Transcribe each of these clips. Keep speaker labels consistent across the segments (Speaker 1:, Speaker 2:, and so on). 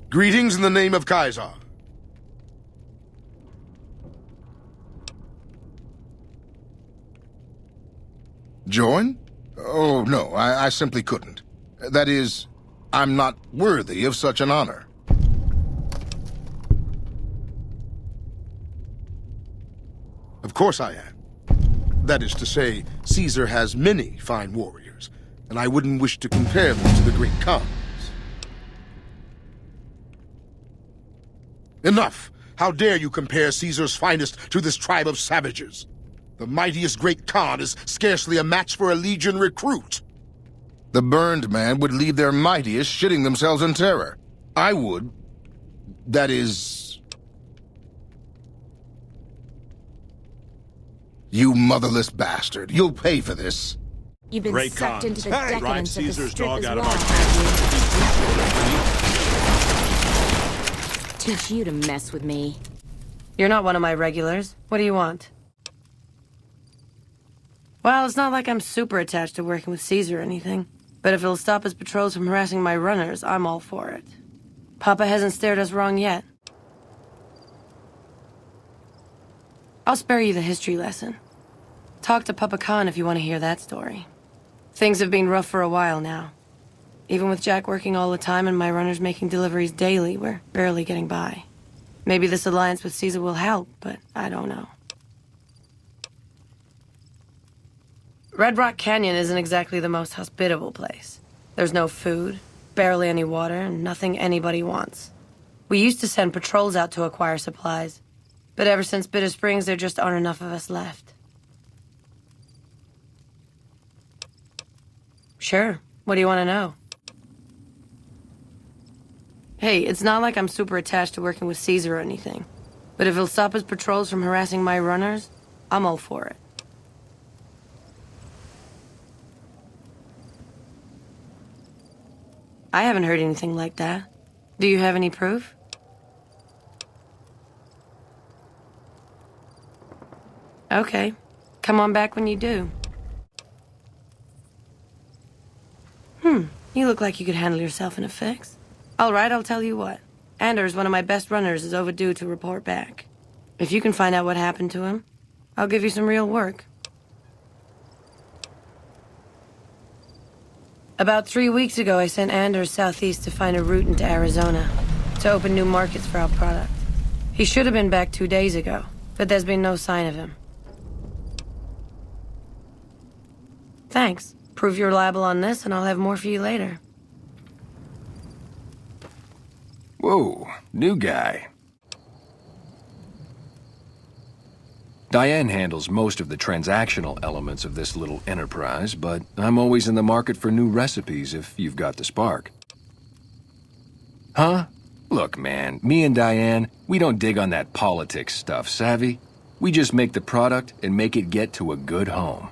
Speaker 1: Greetings in the name of Kaiser. Join? Oh, no, I simply couldn't. That is, I'm not worthy of such an honor. Of course I am. That is to say, Caesar has many fine warriors, and I wouldn't wish to compare them to the great Khans. Enough! How dare you compare Caesar's finest to this tribe of savages? The mightiest great Khan is scarcely a match for a legion recruit. The burned man would leave their mightiest shitting themselves in terror. I would. That is... You motherless bastard. You'll pay for this.
Speaker 2: You've been
Speaker 3: Great
Speaker 2: sucked
Speaker 3: Khans.
Speaker 2: into the decadence
Speaker 3: Drive
Speaker 2: of the
Speaker 3: Caesar's
Speaker 2: strip
Speaker 3: dog
Speaker 2: as
Speaker 3: out of
Speaker 2: well,
Speaker 3: our
Speaker 2: have you? Teach you to mess with me.
Speaker 4: You're not one of my regulars. What do you want? Well, it's not like I'm super attached to working with Caesar or anything. But if it'll stop his patrols from harassing my runners, I'm all for it. Papa hasn't steered us wrong yet. I'll spare you the history lesson. Talk to Papa Khan if you want to hear that story. Things have been rough for a while now. Even with Jack working all the time and my runners making deliveries daily, we're barely getting by. Maybe this alliance with Caesar will help, but I don't know. Red Rock Canyon isn't exactly the most hospitable place. There's no food, barely any water, and nothing anybody wants. We used to send patrols out to acquire supplies, but ever since Bitter Springs, there just aren't enough of us left. Sure. What do you want to know? Hey, it's not like I'm super attached to working with Caesar or anything. But if it'll stop his patrols from harassing my runners, I'm all for it. I haven't heard anything like that. Do you have any proof? Okay. Come on back when you do. You look like you could handle yourself in a fix. All right, I'll tell you what. Anders, one of my best runners, is overdue to report back. If you can find out what happened to him, I'll give you some real work. About 3 weeks ago, I sent Anders southeast to find a route into Arizona, to open new markets for our product. He should have been back 2 days ago, but there's been no sign of him. Thanks. Prove you're reliable on this, and I'll have more for you later.
Speaker 5: Whoa, new guy. Diane handles most of the transactional elements of this little enterprise, but I'm always in the market for new recipes if you've got the spark. Huh? Look, man, me and Diane, we don't dig on that politics stuff, savvy? We just make the product and make it get to a good home.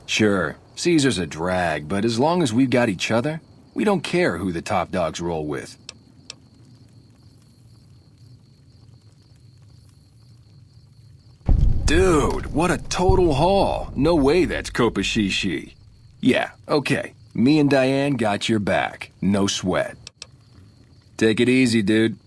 Speaker 5: Sure, Caesar's a drag, but as long as we've got each other, we don't care who the top dogs roll with. Dude, what a total haul. No way that's Kopashishi. Yeah, okay. Me and Diane got your back. No sweat. Take it easy, dude.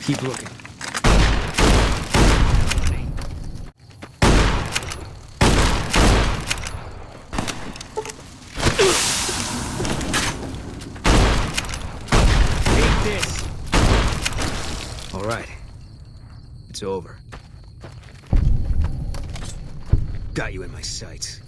Speaker 6: Keep looking. Take this. All right. It's over. Got you in my sights.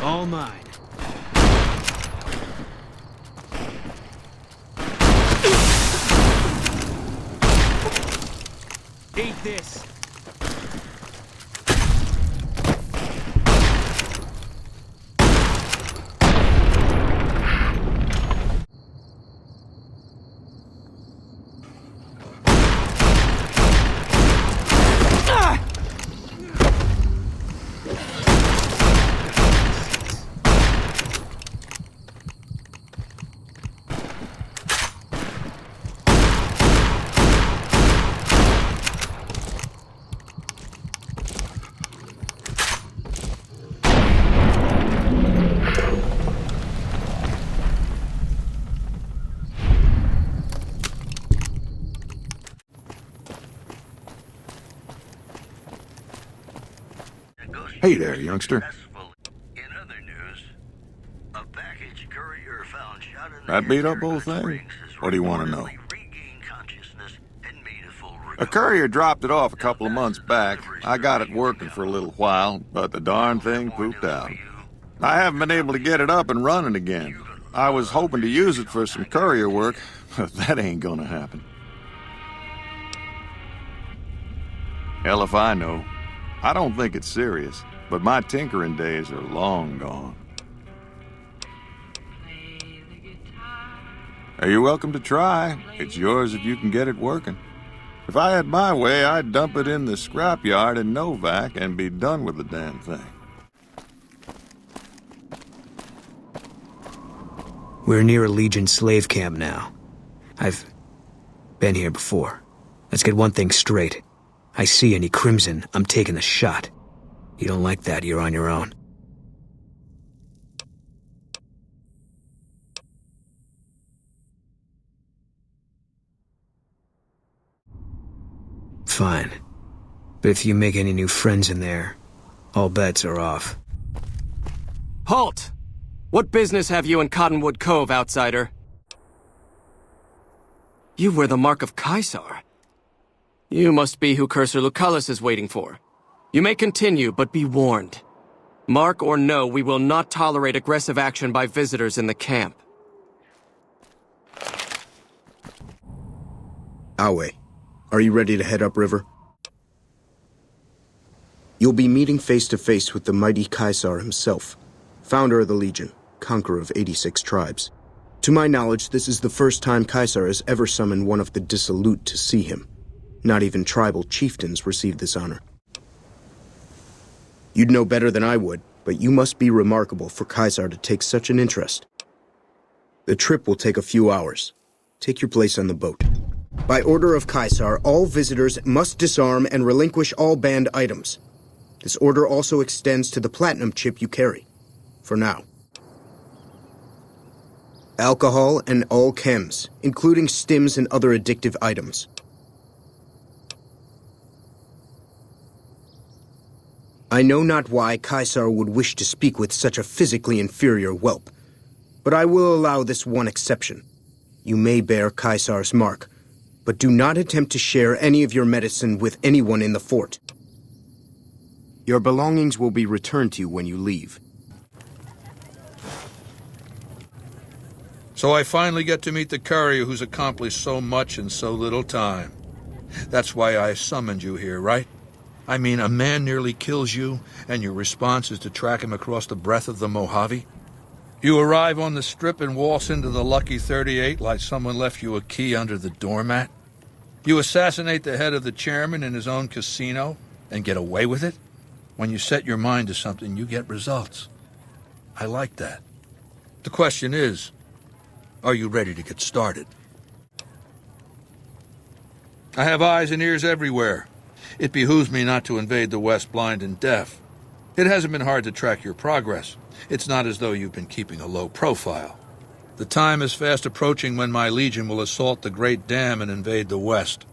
Speaker 6: All mine. Eat this.
Speaker 5: Hey there, youngster.
Speaker 3: In other news, a package courier found shot in the
Speaker 7: That beat up
Speaker 3: near
Speaker 7: whole
Speaker 3: Hot
Speaker 7: thing?
Speaker 3: Springs has
Speaker 7: What do you want to know?
Speaker 3: reportedly regained consciousness and made a full
Speaker 7: A
Speaker 3: recovery.
Speaker 7: courier dropped it off a couple of months back. I got it working for a little while, but the darn thing pooped out. I haven't been able to get it up and running again. I was hoping to use it for some courier work, but that ain't gonna happen. Hell if I know. I don't think it's serious, but my tinkering days are long gone. You're welcome to try. It's yours if you can get it working. If I had my way, I'd dump it in the scrapyard in Novak and be done with the damn thing.
Speaker 6: We're near a Legion slave camp now. I've been here before. Let's get one thing straight. I see any crimson, I'm taking the shot. You don't like that, you're on your own. Fine. But if you make any new friends in there, all bets are off.
Speaker 8: Halt! What business have you in Cottonwood Cove, outsider? You wear the mark of Caesar. You must be who Cursor Lucullus is waiting for. You may continue, but be warned. Mark or no, we will not tolerate aggressive action by visitors in the camp.
Speaker 9: Awe, are you ready to head upriver? You'll be meeting face-to-face with the mighty Caesar himself, founder of the Legion, conqueror of 86 tribes. To my knowledge, this is the first time Caesar has ever summoned one of the dissolute to see him. Not even tribal chieftains receive this honor. You'd know better than I would, but you must be remarkable for Caesar to take such an interest. The trip will take a few hours. Take your place on the boat. By order of Caesar, all visitors must disarm and relinquish all banned items. This order also extends to the platinum chip you carry. For now. Alcohol and all chems, including stims and other addictive items. I know not why Caesar would wish to speak with such a physically inferior whelp, but I will allow this one exception. You may bear Caesar's mark, but do not attempt to share any of your medicine with anyone in the fort. Your belongings will be returned to you when you leave.
Speaker 10: So I finally get to meet the courier who's accomplished so much in so little time. That's why I summoned you here, right? I mean, a man nearly kills you, and your response is to track him across the breadth of the Mojave? You arrive on the strip and waltz into the Lucky 38 like someone left you a key under the doormat? You assassinate the head of the chairman in his own casino and get away with it? When you set your mind to something, you get results. I like that. The question is, are you ready to get started? I have eyes and ears everywhere. It behooves me not to invade the West blind and deaf. It hasn't been hard to track your progress. It's not as though you've been keeping a low profile. The time is fast approaching when my Legion will assault the Great Dam and invade the West.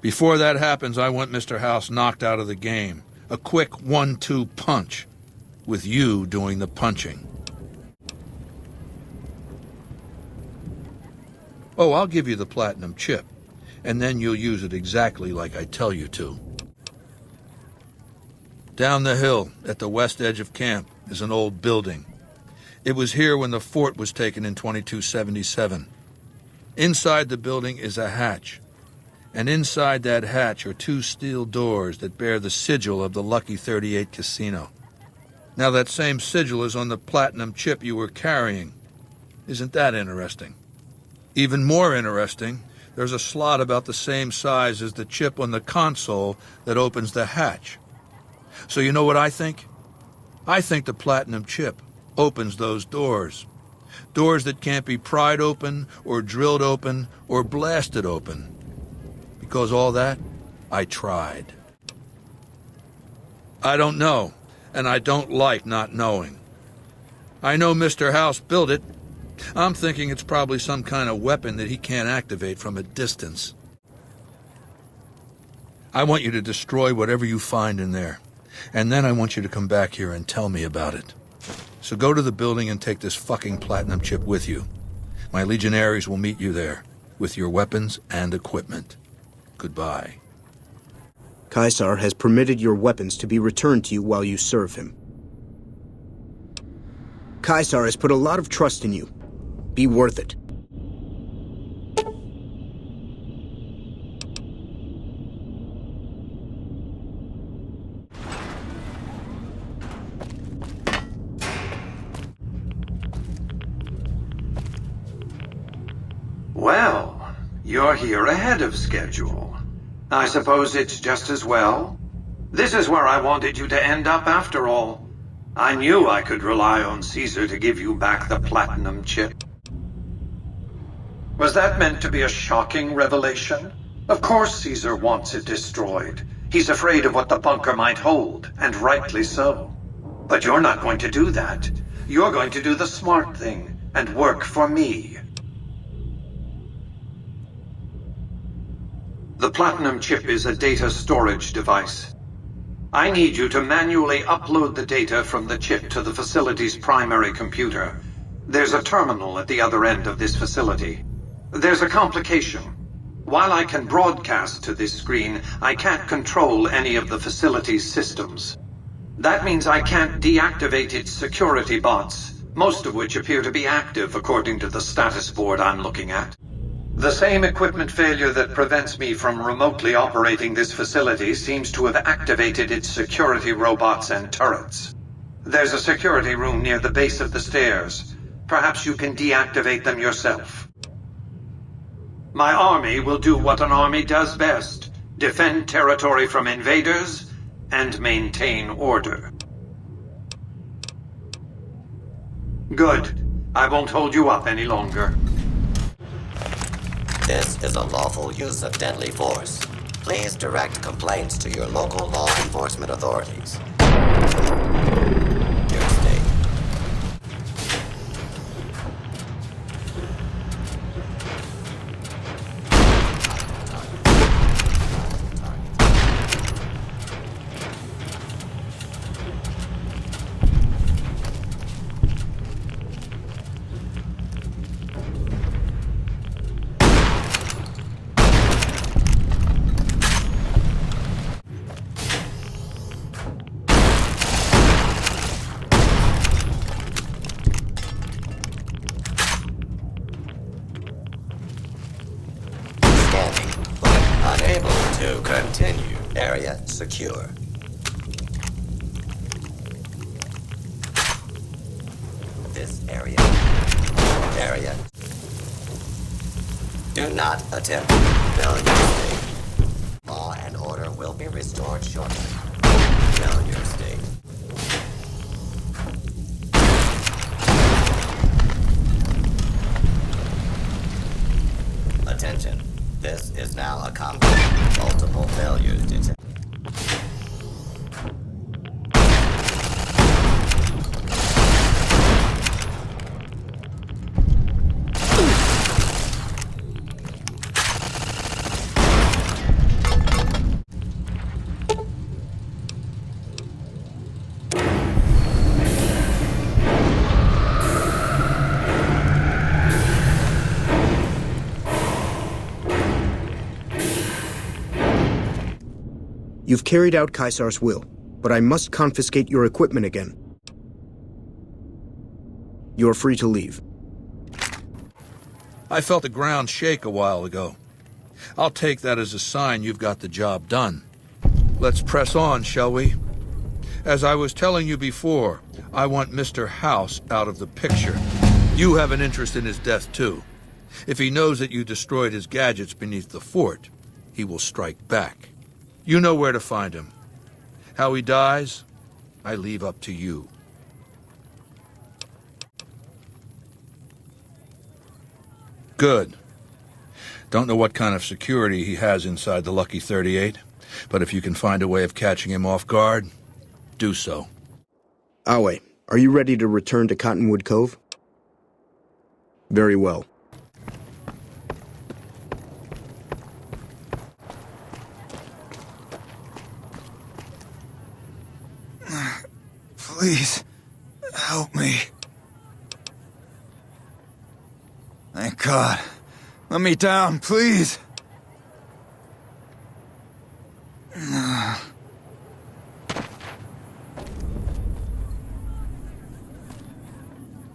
Speaker 10: Before that happens, I want Mr. House knocked out of the game. A quick 1-2 punch, with you doing the punching. Oh, I'll give you the platinum chip, and then you'll use it exactly like I tell you to. Down the hill, at the west edge of camp, is an old building. It was here when the fort was taken in 2277. Inside the building is a hatch, and inside that hatch are 2 steel doors that bear the sigil of the Lucky 38 casino. Now that same sigil is on the platinum chip you were carrying. Isn't that interesting? Even more interesting, there's a slot about the same size as the chip on the console that opens the hatch. So you know what I think? I think the platinum chip opens those doors. Doors that can't be pried open, or drilled open, or blasted open. Because all that, I tried. I don't know, and I don't like not knowing. I know Mr. House built it. I'm thinking it's probably some kind of weapon that he can't activate from a distance. I want you to destroy whatever you find in there. And then I want you to come back here and tell me about it. So go to the building and take this fucking platinum chip with you. My legionaries will meet you there, with your weapons and equipment. Goodbye.
Speaker 9: Caesar has permitted your weapons to be returned to you while you serve him. Caesar has put a lot of trust in you. Be worth it.
Speaker 11: Well, you're here ahead of schedule. I suppose it's just as well. This is where I wanted you to end up after all. I knew I could rely on Caesar to give you back the platinum chip. Was that meant to be a shocking revelation? Of course Caesar wants it destroyed. He's afraid of what the bunker might hold, and rightly so. But you're not going to do that. You're going to do the smart thing, and work for me. The platinum chip is a data storage device. I need you to manually upload the data from the chip to the facility's primary computer. There's a terminal at the other end of this facility. There's a complication. While I can broadcast to this screen, I can't control any of the facility's systems. That means I can't deactivate its security bots, most of which appear to be active according to the status board I'm looking at. The same equipment failure that prevents me from remotely operating this facility seems to have activated its security robots and turrets. There's a security room near the base of the stairs. Perhaps you can deactivate them yourself. My army will do what an army does best: defend territory from invaders and maintain order. Good. I won't hold you up any longer.
Speaker 12: This is a lawful use of deadly force. Please direct complaints to your local law enforcement authorities. Your state. Unable to continue. Area secure. This area. Do not attempt to fill your state. Law and order will be restored shortly. Fill your state. Attention. This is now a combat. Multiple failures detected.
Speaker 9: You've carried out Caesar's will, but I must confiscate your equipment again. You're free to leave.
Speaker 10: I felt the ground shake a while ago. I'll take that as a sign you've got the job done. Let's press on, shall we? As I was telling you before, I want Mr. House out of the picture. You have an interest in his death, too. If he knows that you destroyed his gadgets beneath the fort, he will strike back. You know where to find him. How he dies, I leave up to you. Good. Don't know what kind of security he has inside the Lucky 38, but if you can find a way of catching him off guard, do so.
Speaker 9: Awe, are you ready to return to Cottonwood Cove? Very well.
Speaker 13: Please, help me. Thank God. Let me down, please.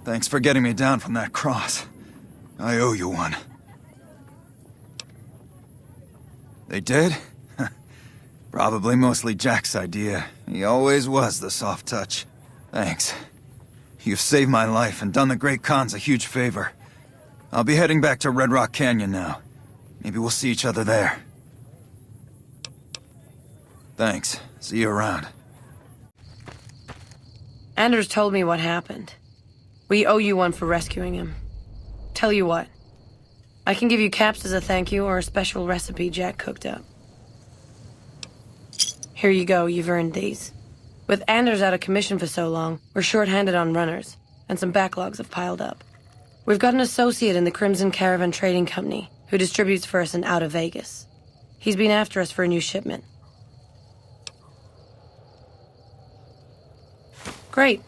Speaker 13: Thanks for getting me down from that cross. I owe you one. They did? Probably mostly Jack's idea. He always was the soft touch. Thanks. You've saved my life and done the Great Khans a huge favor. I'll be heading back to Red Rock Canyon now. Maybe we'll see each other there. Thanks. See you around.
Speaker 4: Anders told me what happened. We owe you one for rescuing him. Tell you what. I can give you caps as a thank you or a special recipe Jack cooked up. Here you go, you've earned these. With Anders out of commission for so long, we're short-handed on runners, and some backlogs have piled up. We've got an associate in the Crimson Caravan Trading Company who distributes for us in out of Vegas. He's been after us for a new shipment. Great.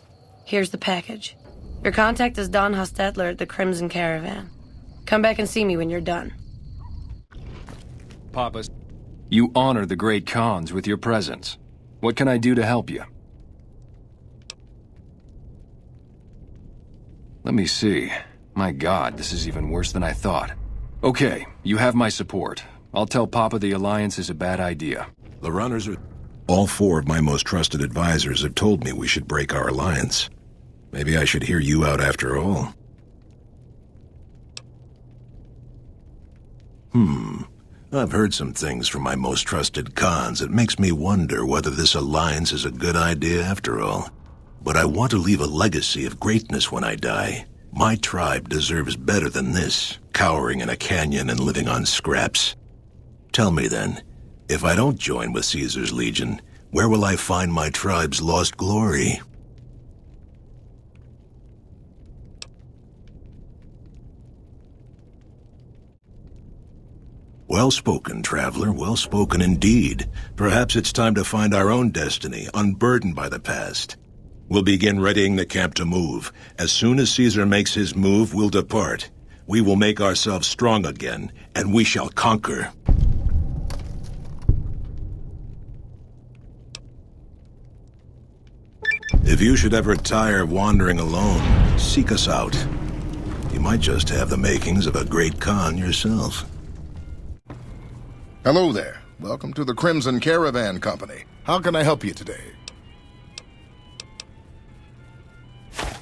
Speaker 4: Here's the package. Your contact is Don Hostetler at the Crimson Caravan. Come back and see me when you're done.
Speaker 5: Papa, you honor the Great Khans with your presence. What can I do to help you? Let me see. My God, this is even worse than I thought. Okay, you have my support. I'll tell Papa the Alliance is a bad idea.
Speaker 14: The runners are... All four of my most trusted advisors have told me we should break our alliance. Maybe I should hear you out after all. I've heard some things from my most trusted Khans that makes me wonder whether this alliance is a good idea after all. But I want to leave a legacy of greatness when I die. My tribe deserves better than this, cowering in a canyon and living on scraps. Tell me then, if I don't join with Caesar's Legion, where will I find my tribe's lost glory? Well spoken, traveler, well spoken indeed. Perhaps it's time to find our own destiny, unburdened by the past. We'll begin readying the camp to move. As soon as Caesar makes his move, we'll depart. We will make ourselves strong again, and we shall conquer. If you should ever tire of wandering alone, seek us out. You might just have the makings of a great Khan yourself.
Speaker 1: Hello there. Welcome to the Crimson Caravan Company. How can I help you today?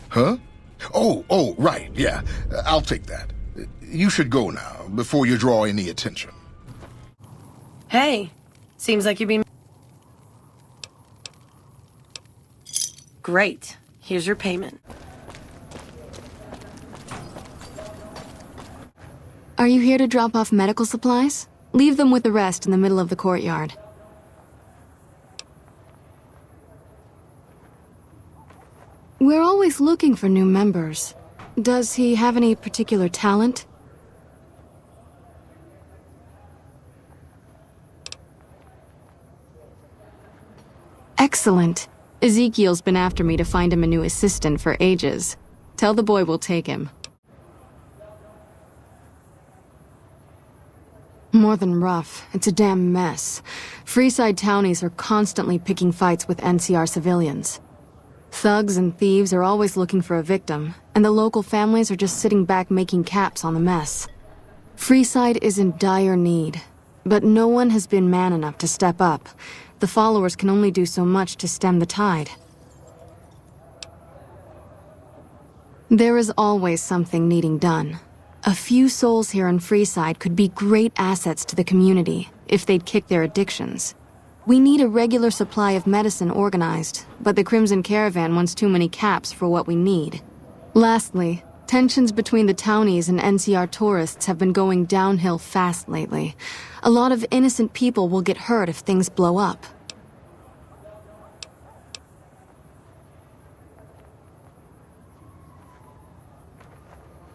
Speaker 1: Huh? Oh, right, yeah. I'll take that. You should go now, before you draw any attention.
Speaker 4: Hey, seems like you've been... Great. Here's your payment.
Speaker 15: Are you here to drop off medical supplies? Leave them with the rest in the middle of the courtyard. We're always looking for new members. Does he have any particular talent? Excellent. Ezekiel's been after me to find him a new assistant for ages. Tell the boy we'll take him. More than rough, it's a damn mess. Freeside townies are constantly picking fights with NCR civilians. Thugs and thieves are always looking for a victim, and the local families are just sitting back making caps on the mess. Freeside is in dire need, but no one has been man enough to step up. The followers can only do so much to stem the tide. There is always something needing done. A few souls here in Freeside could be great assets to the community if they'd kick their addictions. We need a regular supply of medicine organized, but the Crimson Caravan wants too many caps for what we need. Lastly, tensions between the townies and NCR tourists have been going downhill fast lately. A lot of innocent people will get hurt if things blow up.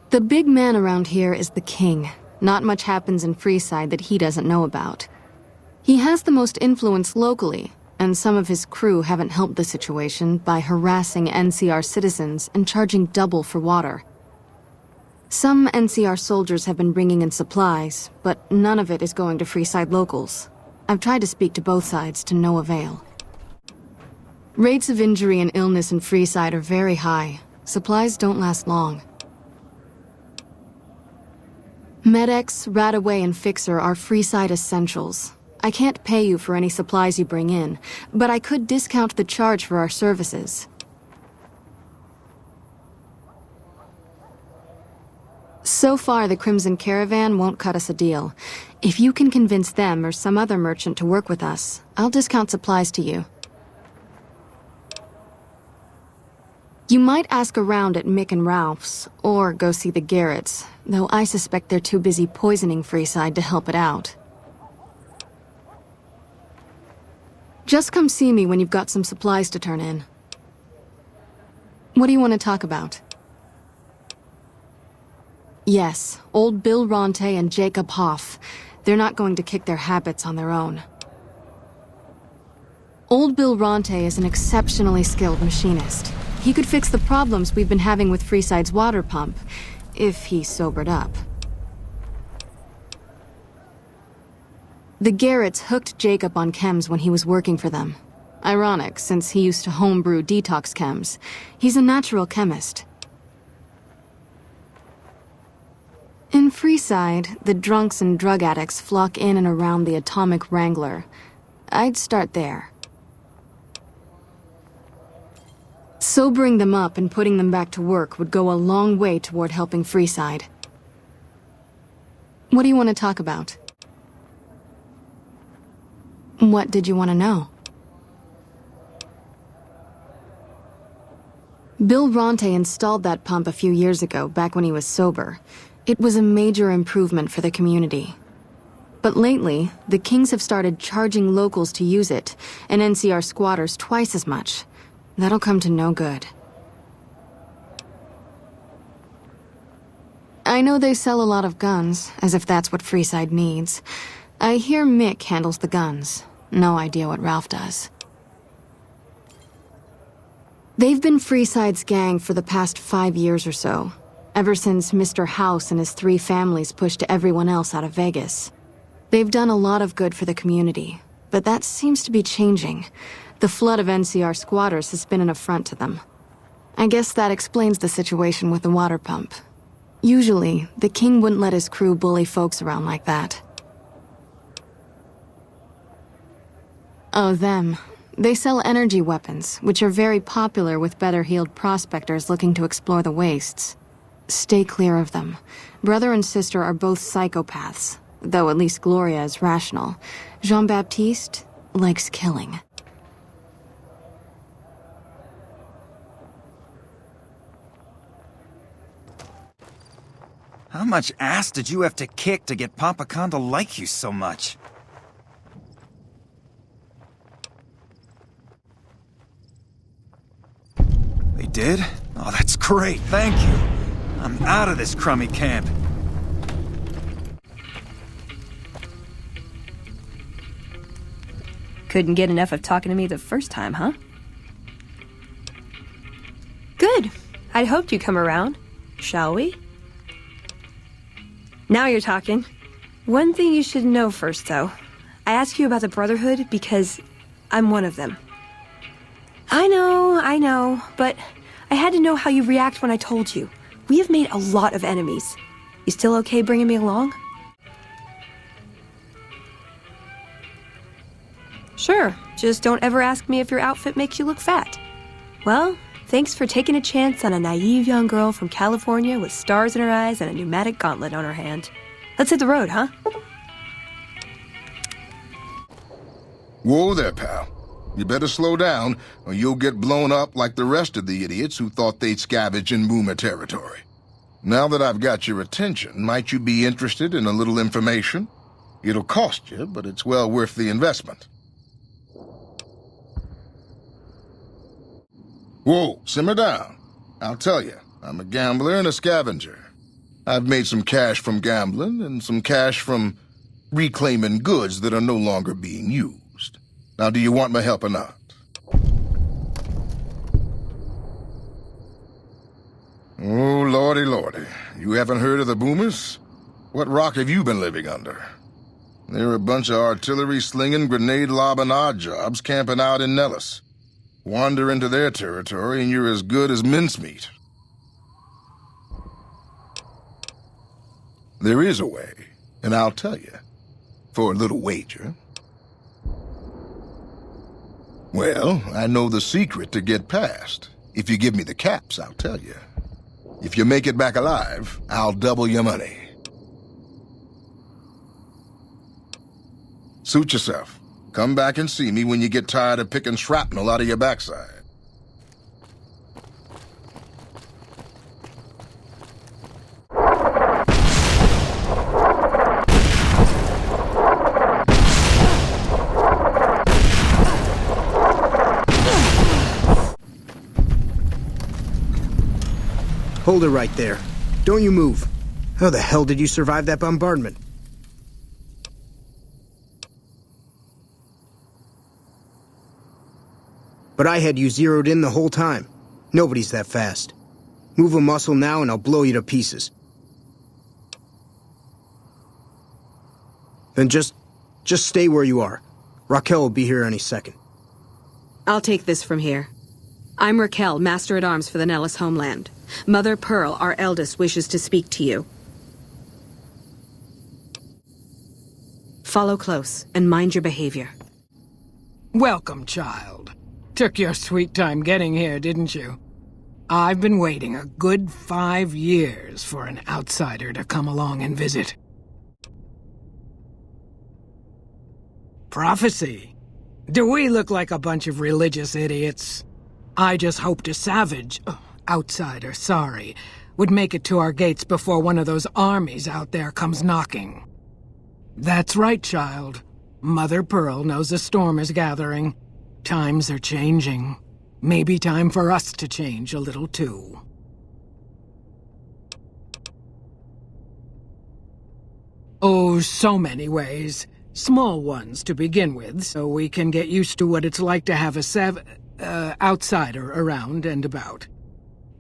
Speaker 15: The big man around here is the king. Not much happens in Freeside that he doesn't know about. He has the most influence locally, and some of his crew haven't helped the situation by harassing NCR citizens and charging double for water. Some NCR soldiers have been bringing in supplies, but none of it is going to Freeside locals. I've tried to speak to both sides to no avail. Rates of injury and illness in Freeside are very high. Supplies don't last long. Med-X, Radaway, and Fixer are Freeside essentials. I can't pay you for any supplies you bring in, but I could discount the charge for our services. So far, the Crimson Caravan won't cut us a deal. If you can convince them or some other merchant to work with us, I'll discount supplies to you. You might ask around at Mick and Ralph's, or go see the Garretts, though I suspect they're too busy poisoning Freeside to help it out. Just come see me when you've got some supplies to turn in. What do you want to talk about? Yes, old Bill Ronte and Jacob Hoff. They're not going to kick their habits on their own. Old Bill Ronte is an exceptionally skilled machinist. He could fix the problems we've been having with Freeside's water pump, if he sobered up. The Garretts hooked Jacob on chems when he was working for them. Ironic, since he used to homebrew detox chems. He's a natural chemist. In Freeside, the drunks and drug addicts flock in and around the Atomic Wrangler. I'd start there. Sobering them up and putting them back to work would go a long way toward helping Freeside. What do you want to talk about? What did you want to know? Bill Ronte installed that pump a few years ago, back when he was sober. It was a major improvement for the community. But lately, the Kings have started charging locals to use it, and NCR squatters twice as much. That'll come to no good. I know they sell a lot of guns, as if that's what Freeside needs. I hear Mick handles the guns. No idea what Ralph does. They've been Freeside's gang for the past 5 years or so, ever since Mr. House and his 3 families pushed everyone else out of Vegas. They've done a lot of good for the community, but that seems to be changing. The flood of NCR squatters has been an affront to them. I guess that explains the situation with the water pump. Usually, the king wouldn't let his crew bully folks around like that. Oh, them. They sell energy weapons, which are very popular with better-heeled prospectors looking to explore the wastes. Stay clear of them. Brother and sister are both psychopaths, though at least Gloria is rational. Jean-Baptiste likes killing.
Speaker 13: How much ass did you have to kick to get Papa Khan to like you so much? They did? Oh, that's great, thank you. I'm out of this crummy camp.
Speaker 16: Couldn't get enough of talking to me the first time, huh? Good. I'd hoped you'd come around. Shall we? Now you're talking. One thing you should know first, though. I ask you about the Brotherhood because I'm one of them. I know, but I had to know how you react when I told you. We have made a lot of enemies. You still okay bringing me along? Sure, just don't ever ask me if your outfit makes you look fat. Well, thanks for taking a chance on a naive young girl from California with stars in her eyes and a pneumatic gauntlet on her hand. Let's hit the road, huh?
Speaker 1: Whoa there, pal. You better slow down, or you'll get blown up like the rest of the idiots who thought they'd scavenge in Moomer territory. Now that I've got your attention, might you be interested in a little information? It'll cost you, but it's well worth the investment. Whoa, simmer down. I'll tell you, I'm a gambler and a scavenger. I've made some cash from gambling and some cash from reclaiming goods that are no longer being used. Now, do you want my help or not? Oh, lordy, lordy. You haven't heard of the boomers? What rock have you been living under? They're a bunch of artillery-slinging, grenade-lobbing odd jobs camping out in Nellis. Wander into their territory and you're as good as mincemeat. There is a way, and I'll tell you. For a little wager. Well, I know the secret to get past. If you give me the caps, I'll tell you. If you make it back alive, I'll double your money. Suit yourself. Come back and see me when you get tired of picking shrapnel out of your backside.
Speaker 9: Hold it right there. Don't you move. How the hell did you survive that bombardment? But I had you zeroed in the whole time. Nobody's that fast. Move a muscle now and I'll blow you to pieces. Then just stay where you are. Raquel will be here any second.
Speaker 17: I'll take this from here. I'm Raquel, Master-at-Arms for the Nellis homeland. Mother Pearl, our eldest, wishes to speak to you. Follow close and mind your behavior.
Speaker 18: Welcome, child. Took your sweet time getting here, didn't you? I've been waiting a good 5 years for an outsider to come along and visit. Prophecy. Do we look like a bunch of religious idiots? I just hoped a savage, outsider, sorry, would make it to our gates before one of those armies out there comes knocking. That's right, child. Mother Pearl knows a storm is gathering. Times are changing. Maybe time for us to change a little too. Oh, so many ways. Small ones to begin with, so we can get used to what it's like to have a outsider around and about.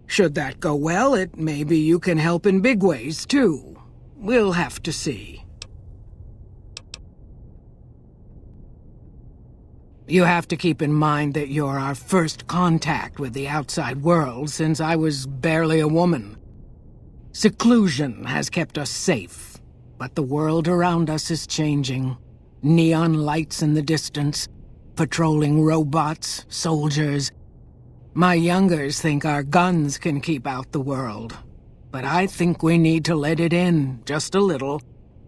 Speaker 18: Should that go well, it may be you can help in big ways, too. We'll have to see. You have to keep in mind that you're our first contact with the outside world since I was barely a woman. Seclusion has kept us safe, but the world around us is changing. Neon lights in the distance, patrolling robots, soldiers. My youngers think our guns can keep out the world, but I think we need to let it in, just a little,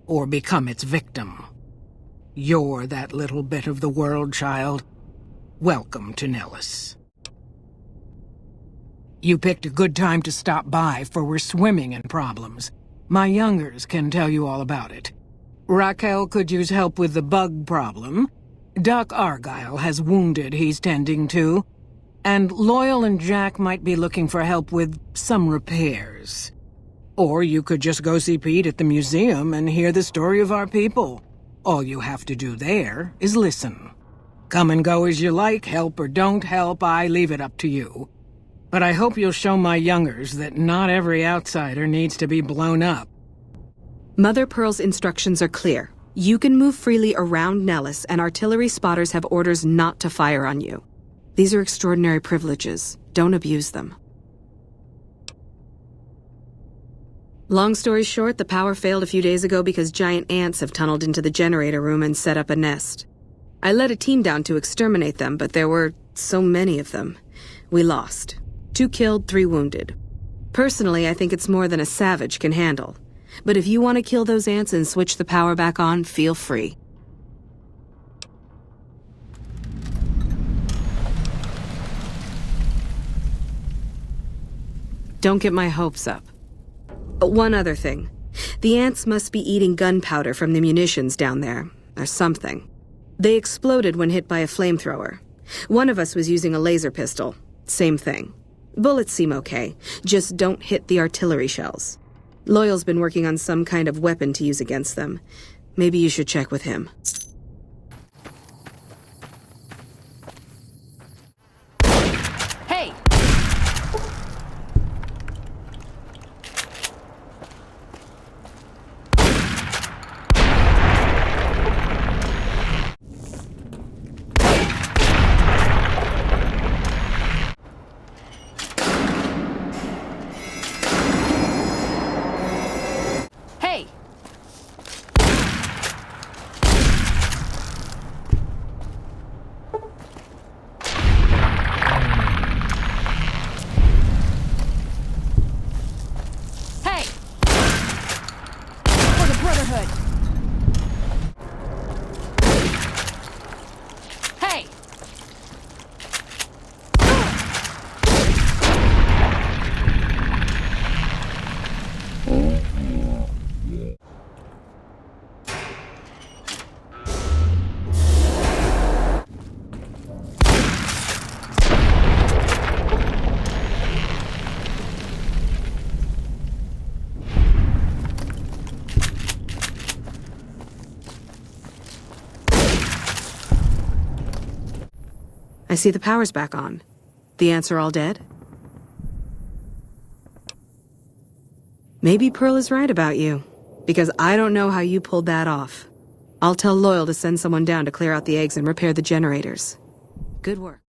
Speaker 18: or become its victim. You're that little bit of the world, child. Welcome to Nellis. You picked a good time to stop by, for we're swimming in problems. My youngers can tell you all about it. Raquel could use help with the bug problem. Doc Argyle has wounded he's tending to. And Loyal and Jack might be looking for help with some repairs. Or you could just go see Pete at the museum and hear the story of our people. All you have to do there is listen. Come and go as you like, help or don't help, I leave it up to you. But I hope you'll show my youngers that not every outsider needs to be blown up.
Speaker 17: Mother Pearl's instructions are clear. You can move freely around Nellis, and artillery spotters have orders not to fire on you. These are extraordinary privileges. Don't abuse them. Long story short, the power failed a few days ago because giant ants have tunneled into the generator room and set up a nest. I led a team down to exterminate them, but there were so many of them. We lost. 2 killed, 3 wounded. Personally, I think it's more than a savage can handle. But if you want to kill those ants and switch the power back on, feel free. Don't get my hopes up. One other thing. The ants must be eating gunpowder from the munitions down there, or something. They exploded when hit by a flamethrower. One of us was using a laser pistol. Same thing. Bullets seem okay, just don't hit the artillery shells. Loyal's been working on some kind of weapon to use against them. Maybe you should check with him. I see the power's back on. The ants are all dead? Maybe Pearl is right about you, because I don't know how you pulled that off. I'll tell Loyal to send someone down to clear out the eggs and repair the generators. Good work.